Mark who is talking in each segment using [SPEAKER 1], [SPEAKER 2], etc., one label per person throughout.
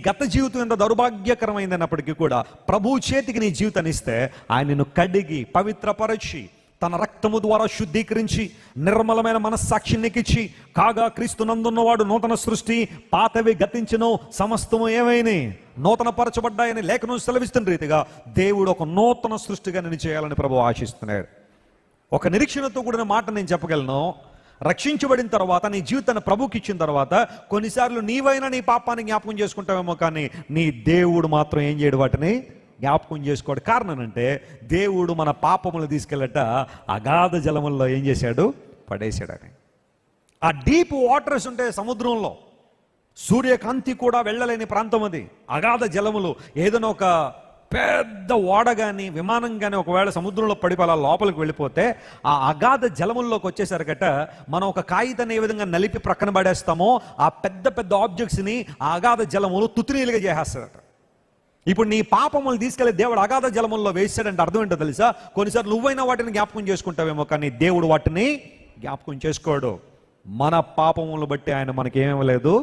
[SPEAKER 1] గత జీవితం ఎంత దౌర్భాగ్యకరమైనప్పటికీ కూడా ప్రభు చేతికి నీ జీవితాన్ని ఇస్తే ఆయన నిన్ను కడిగి పవిత్రపరచి తన రక్తము ద్వారా శుద్ధీకరించి నిర్మలమైన మనస్సాక్షిని నీకిచ్చి, కాగా క్రీస్తు నందున్నవాడు నూతన సృష్టి, పాతవి గతించును, సమస్తము ఏమైనాయి నూతన పరచబడ్డాయని లేఖనం సెలవిస్తున్న రీతిగా దేవుడు ఒక నూతన సృష్టిగా నేను చేయాలని ప్రభు ఆశిస్తున్నాడు. ఒక నిరీక్షణతో కూడిన మాట నేను చెప్పగలను. రక్షించబడిన తర్వాత నీ జీవితాన్ని ప్రభుకి ఇచ్చిన తర్వాత కొన్నిసార్లు నీవైనా నీ పాపాన్ని జ్ఞాపకం చేసుకుంటావేమో, కానీ నీ దేవుడు మాత్రం ఏం చేయడు, వాటిని జ్ఞాపకం చేసుకోడు. కారణం అంటే దేవుడు మన పాపములు తీసుకెళ్ళట అగాధ జలముల్లో ఏం చేశాడు, పడేశాడని. ఆ డీప్ వాటర్స్ ఉంటే సముద్రంలో సూర్యకాంతి కూడా వెళ్ళలేని ప్రాంతం అది. అగాధ జలములు, ఏదైనా ఒక పెద్ద ఓడ కానీ విమానం కానీ ఒకవేళ సముద్రంలో పడిపోయి అలా లోపలికి వెళ్ళిపోతే ఆ అగాధ జలముల్లోకి వచ్చేసరికట మనం ఒక కాగితాన్ని ఏ విధంగా నలిపి ప్రక్కన పడేస్తామో ఆ పెద్ద పెద్ద ఆబ్జెక్ట్స్ని ఆ అగాధ జలములు తుత్తునీలుగా చేసేస్తాడట. ఇప్పుడు నీ పాపములు తీసుకెళ్లి దేవుడు అగాధ జలముల్లో వేసాడంటే అర్థం ఏంటో తెలుసా? కొన్నిసార్లు నువ్వైనా వాటిని జ్ఞాపకం చేసుకుంటావేమో, కానీ దేవుడు వాటిని జ్ఞాపకం చేసుకోడు. మన పాపములు బట్టి ఆయన మనకి ఏమివ్వలేదు,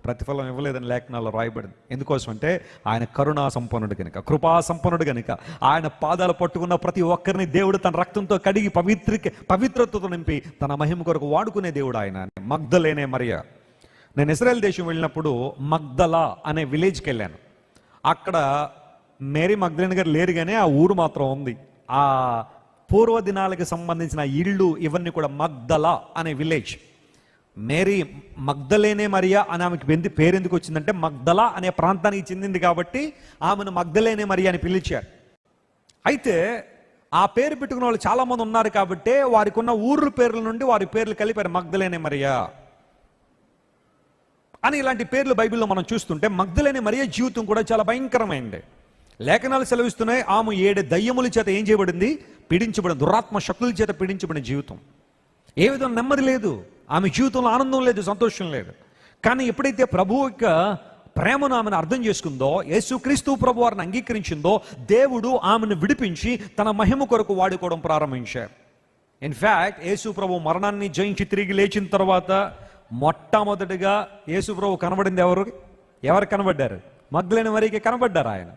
[SPEAKER 1] ప్రతిఫలం ఇవ్వలేదని లేఖనాల్లో రాయబడింది. ఎందుకోసం అంటే ఆయన కరుణా సంపన్నుడు కనుక, కృపా సంపన్నుడు కనుక. ఆయన పాదాలు పట్టుకున్న ప్రతి ఒక్కరిని దేవుడు తన రక్తంతో కడిగి పవిత్రతతో నింపి తన మహిమ కొరకు వాడుకునే దేవుడు ఆయన. మగ్దలేనే మరియా. నేను ఇశ్రాయేల్ దేశం వెళ్ళినప్పుడు మగ్దలా అనే విలేజ్కి వెళ్ళాను. అక్కడ మేరీ మగ్దలేని గారు లేరు, కానీ ఆ ఊరు మాత్రం ఉంది. ఆ పూర్వదినాలకు సంబంధించిన ఇళ్ళు ఇవన్నీ కూడా మగ్దలా అనే విలేజ్. మేరీ మగ్దలేనే మరియా అని ఆమెకి పేరు ఎందుకు వచ్చిందంటే మగ్దలా అనే ప్రాంతానికి చెందింది కాబట్టి ఆమెను మగ్దలేనే మరియా అని పిలిచారు. అయితే ఆ పేరు పెట్టుకున్న వాళ్ళు చాలామంది ఉన్నారు కాబట్టి వారికి ఉన్న ఊర్ల పేర్ల నుండి వారి పేర్లు కలిపారు మగ్దలేనే మరియా అని. ఇలాంటి పేర్లు బైబిల్లో మనం చూస్తుంటే మగ్దలేనే మరియా జీవితం కూడా చాలా భయంకరమైంది. లేఖనాలు సెలవిస్తున్నాయి, ఆమె 7 దయ్యముల చేత ఏం చేయబడింది, పీడించబడింది. దురాత్మ శక్తుల చేత పీడించబడిన జీవితం. ఏ విధంగా నెమ్మది లేదు, ఆమె జీవితంలో ఆనందం లేదు, సంతోషం లేదు. కానీ ఎప్పుడైతే ప్రభు యొక్క ప్రేమను ఆమెను అర్థం చేసుకుందో, యేసుక్రీస్తు ప్రభు వారిని అంగీకరించిందో, దేవుడు ఆమెను విడిపించి తన మహిమ కొరకు వాడుకోవడం ప్రారంభించారు. ఇన్ఫ్యాక్ట్ యేసు ప్రభు మరణాన్ని జయించి తిరిగి లేచిన తర్వాత మొట్టమొదటిగా యేసు ప్రభు కనబడింది ఎవరు కనబడ్డారు? మగ్దలేనే మరియకి కనబడ్డారు. ఆయన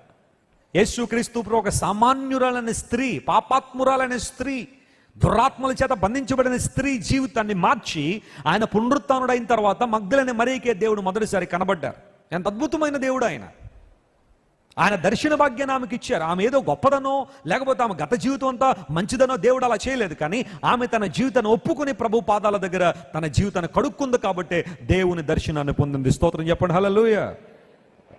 [SPEAKER 1] యేసుక్రీస్తు ప్రభు ఒక సామాన్యురాలనే స్త్రీ, పాపాత్మురాలనే స్త్రీ, దురాత్మల చేత బంధించబడిన స్త్రీ జీవితాన్ని మార్చి ఆయన పునరుత్థానుడైన తర్వాత మగ్దలేనే మరియకే దేవుడు మొదటిసారి కనబడ్డారు. ఎంత అద్భుతమైన దేవుడు ఆయన. ఆయన దర్శన భాగ్యాన్ని ఆమెకి ఇచ్చారు. ఆమె ఏదో గొప్పదనో లేకపోతే ఆమె గత జీవితం అంతా మంచిదనో దేవుడు అలా చేయలేదు. కానీ ఆమె తన జీవితాన్ని ఒప్పుకుని ప్రభు పాదాల దగ్గర తన జీవితాన్ని కడుక్కుంది కాబట్టి దేవుని దర్శనాన్ని పొందింది. స్తోత్రం చెప్పండి, హల్లెలూయా.